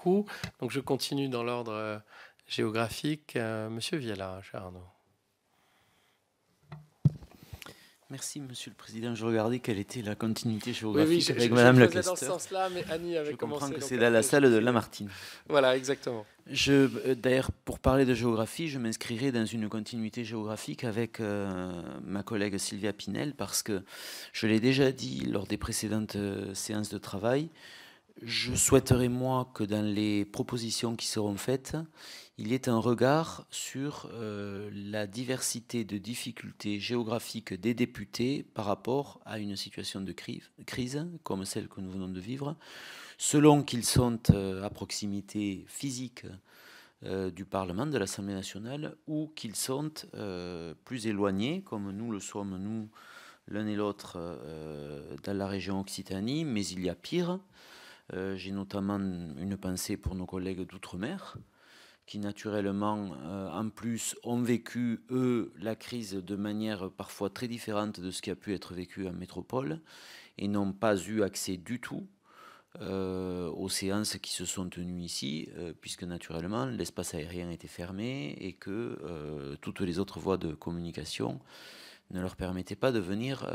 beaucoup. Donc je continue dans l'ordre géographique. Monsieur Viala, cher Arnaud. Merci, Monsieur le Président. Je regardais quelle était la continuité Oui, oui, géographique je avec le Madame la faisais dans ce questeur. sens-là, mais Annie avait Je comprends commencé. que Donc c'est dans la après, j'ai salle de pris Lamartine. Voilà, exactement. D'ailleurs, pour parler de géographie, je m'inscrirai dans une continuité géographique avec ma collègue Sylvia Pinel, parce que je l'ai déjà dit lors des précédentes séances de travail, je souhaiterais, moi, que dans les propositions qui seront faites, il y ait un regard sur la diversité de difficultés géographiques des députés par rapport à une situation de crise comme celle que nous venons de vivre, selon qu'ils sont à proximité physique du Parlement, de l'Assemblée nationale, ou qu'ils sont plus éloignés, comme nous le sommes, nous, l'un et l'autre, dans la région Occitanie, mais il y a pire. J'ai notamment une pensée pour nos collègues d'outre-mer, qui naturellement, en plus, ont vécu, eux, la crise de manière parfois très différente de ce qui a pu être vécu en métropole, et n'ont pas eu accès du tout aux séances qui se sont tenues ici, puisque naturellement, l'espace aérien était fermé et que toutes les autres voies de communication ne leur permettaient pas de venir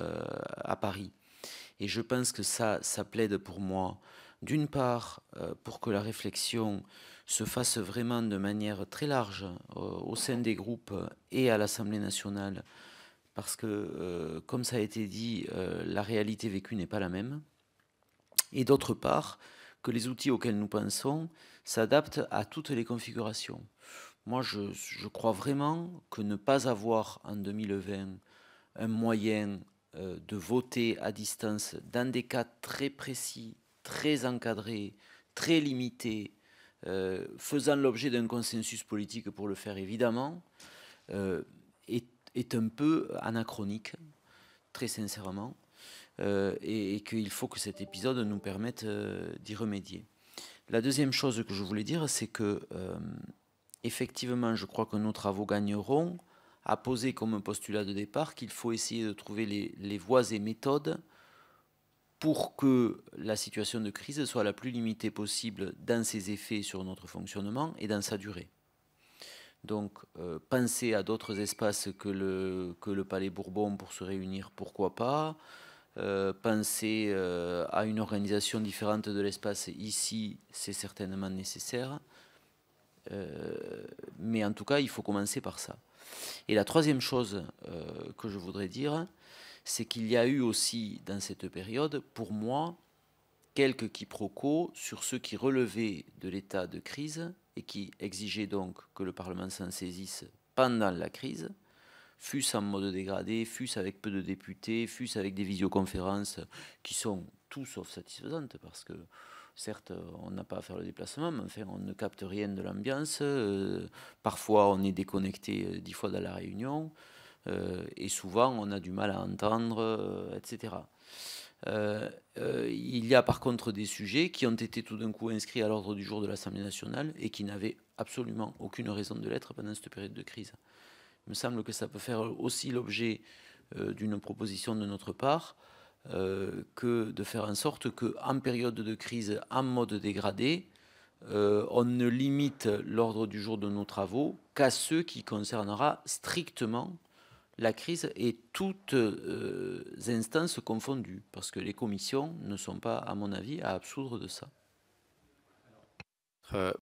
à Paris. Et je pense que ça plaide pour moi, d'une part, pour que la réflexion se fasse vraiment de manière très large au sein des groupes et à l'Assemblée nationale, parce que, comme ça a été dit, la réalité vécue n'est pas la même. Et d'autre part, que les outils auxquels nous pensons s'adaptent à toutes les configurations. Moi, je crois vraiment que ne pas avoir en 2020 un moyen de voter à distance dans des cas très précis, très encadrés, très limités, faisant l'objet d'un consensus politique pour le faire évidemment, euh, est un peu anachronique, très sincèrement, et qu'il faut que cet épisode nous permette d'y remédier. La deuxième chose que je voulais dire, c'est que effectivement, je crois que nos travaux gagneront à poser comme postulat de départ qu'il faut essayer de trouver les voies et méthodes pour que la situation de crise soit la plus limitée possible dans ses effets sur notre fonctionnement et dans sa durée. Donc, penser à d'autres espaces que le Palais Bourbon pour se réunir, pourquoi pas. Penser à une organisation différente de l'espace ici, c'est certainement nécessaire. Mais en tout cas, il faut commencer par ça. Et la troisième chose que je voudrais dire, c'est qu'il y a eu aussi dans cette période, pour moi, quelques quiproquos sur ceux qui relevaient de l'état de crise et qui exigeaient donc que le Parlement s'en saisisse pendant la crise, fût-ce en mode dégradé, fût-ce avec peu de députés, fût-ce avec des visioconférences qui sont tout sauf satisfaisantes, parce que certes, on n'a pas à faire le déplacement, mais enfin, on ne capte rien de l'ambiance. Parfois, on est déconnecté 10 fois dans la réunion, et souvent, on a du mal à entendre, etc. Il y a par contre des sujets qui ont été tout d'un coup inscrits à l'ordre du jour de l'Assemblée nationale et qui n'avaient absolument aucune raison de l'être pendant cette période de crise. Il me semble que ça peut faire aussi l'objet d'une proposition de notre part, que de faire en sorte qu'en période de crise, en mode dégradé, on ne limite l'ordre du jour de nos travaux qu'à ceux qui concernera strictement la crise et toutes instances confondues, parce que les commissions ne sont pas, à mon avis, à absoudre de ça.